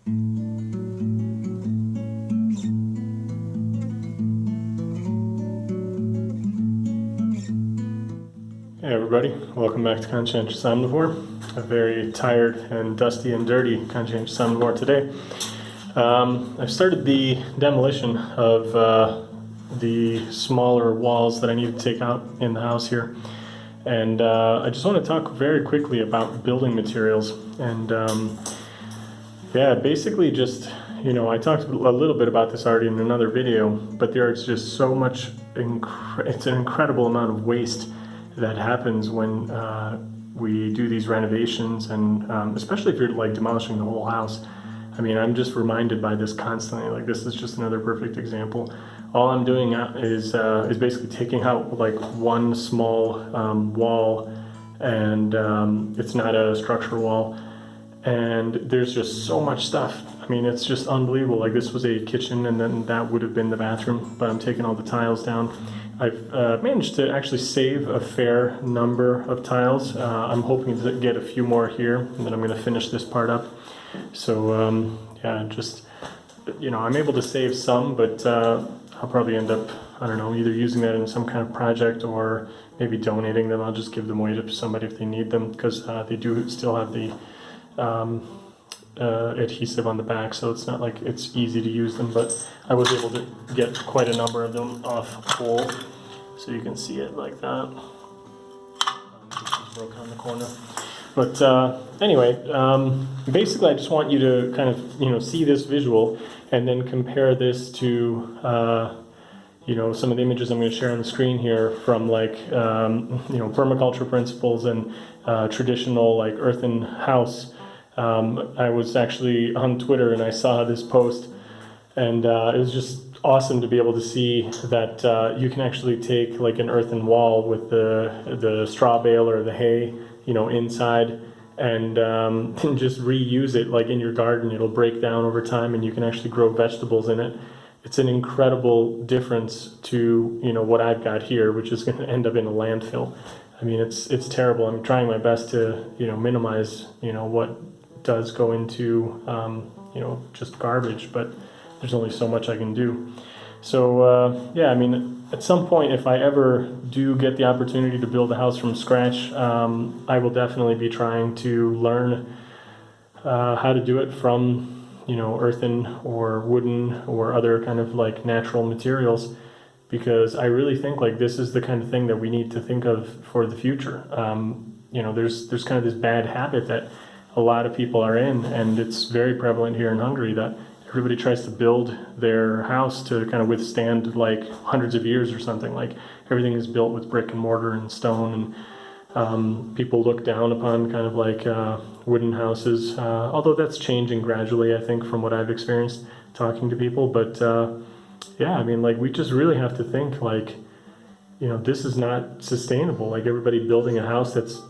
Hey everybody, welcome back to Conscientious Omnivore. A very tired and dusty and dirty Conscientious Omnivore today. I've started the demolition of the smaller walls that I need to take out in the house here. And I just want to talk very quickly about building materials. And basically just, I talked a little bit about this already in another video, but there's just so much, it's an incredible amount of waste that happens when we do these renovations, and especially if you're like demolishing the whole house. I mean, I'm just reminded by this constantly. Like, this is just another perfect example. All I'm doing is basically taking out like one small wall, and it's not a structural wall, and there's just so much stuff. I mean, it's just unbelievable. Like, this was a kitchen, and then that would have been the bathroom, but I'm taking all the tiles down. I've managed to actually save a fair number of tiles. I'm hoping to get a few more here, and then I'm going to finish this part up. So I'm able to save some, but I'll probably end up, I don't know, either using that in some kind of project or maybe donating them. I'll just give them away to somebody if they need them, because they do still have the adhesive on the back, so it's not like it's easy to use them, but I was able to get quite a number of them off whole, so you can see it like that. This is broken on the corner. But anyway, basically I just want you to kind of, see this visual and then compare this to, some of the images I'm going to share on the screen here from like, permaculture principles and traditional like earthen house. I was actually on Twitter and I saw this post, and it was just awesome to be able to see that you can actually take like an earthen wall with the straw bale or the hay, inside, and just reuse it like in your garden. It'll break down over time and you can actually grow vegetables in it. It's an incredible difference to what I've got here, which is going to end up in a landfill. I mean, it's terrible. I'm trying my best to minimize what does go into just garbage, but there's only so much I can do. So I mean, at some point, if I ever do get the opportunity to build a house from scratch, I will definitely be trying to learn how to do it from earthen or wooden or other kind of like natural materials, because I really think like this is the kind of thing that we need to think of for the future. There's kind of this bad habit that a lot of people are in, and it's very prevalent here in Hungary, that everybody tries to build their house to kind of withstand like hundreds of years or something. Like, everything is built with brick and mortar and stone, and people look down upon kind of like wooden houses, although that's changing gradually, I think, from what I've experienced talking to people. But I mean, like, we just really have to think like, this is not sustainable. Like, everybody building a house that's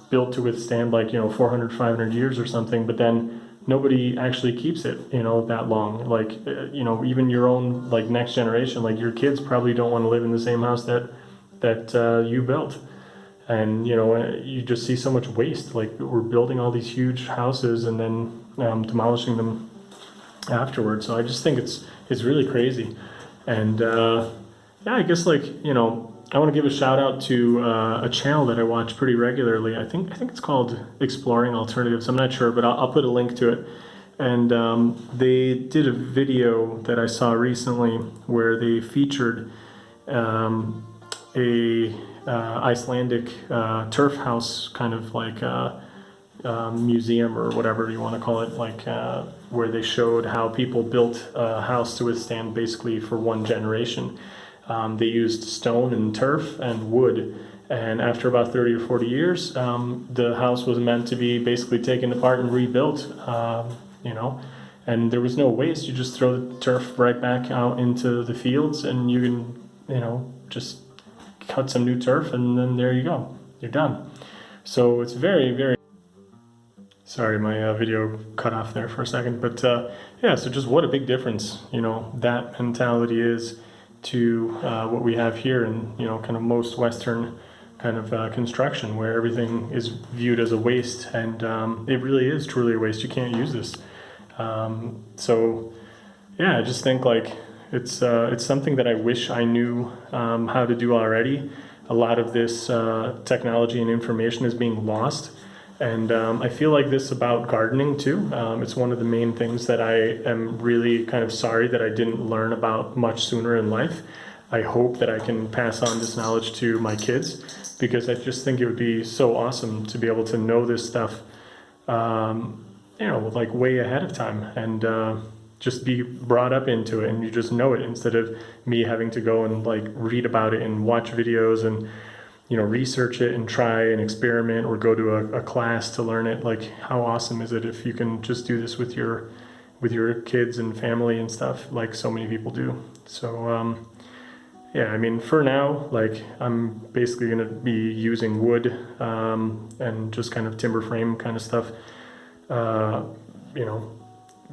built to withstand like 400, 500 years or something, but then nobody actually keeps it that long. Like even your own like next generation, like your kids probably don't want to live in the same house that you built. And you just see so much waste. Like, we're building all these huge houses and then demolishing them afterwards. So I just think it's really crazy. And I guess like I want to give a shout out to a channel that I watch pretty regularly. I think it's called Exploring Alternatives. I'm not sure, but I'll put a link to it. And they did a video that I saw recently where they featured a Icelandic turf house, kind of like museum or whatever you want to call it, like where they showed how people built a house to withstand basically for one generation. They used stone and turf and wood, and after about 30 or 40 years, the house was meant to be basically taken apart and rebuilt, and there was no waste. You just throw the turf right back out into the fields, and you can, just cut some new turf, and then there you go, you're done. So it's very, very... Sorry, my video cut off there for a second, but so just what a big difference, that mentality is to what we have here in kind of most Western kind of construction, where everything is viewed as a waste, and it really is truly a waste. You can't use this. So yeah, I just think like it's something that I wish I knew how to do already. A lot of this technology and information is being lost. And I feel like this about gardening too. It's one of the main things that I am really kind of sorry that I didn't learn about much sooner in life. I hope that I can pass on this knowledge to my kids, because I just think it would be so awesome to be able to know this stuff, like way ahead of time, and just be brought up into it, and you just know it, instead of me having to go and like read about it and watch videos and research it and try and experiment, or go to a class to learn it. Like, how awesome is it if you can just do this with your kids and family and stuff, like so many people do. So yeah, I mean, for now, like, I'm basically going to be using wood and just kind of timber frame kind of stuff,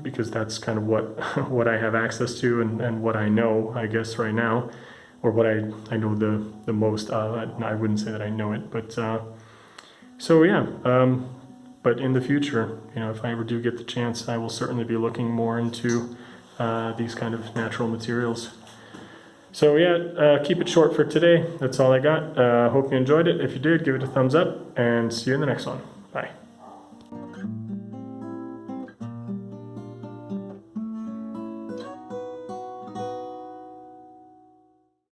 because that's kind of what I have access to, and what I know, I guess, right now, or what I know the most. I wouldn't say that I know it, but so yeah. But in the future, if I ever do get the chance, I will certainly be looking more into these kind of natural materials. So yeah, keep it short for today. That's all I got. Hope you enjoyed it. If you did, give it a thumbs up, and see you in the next one. Bye.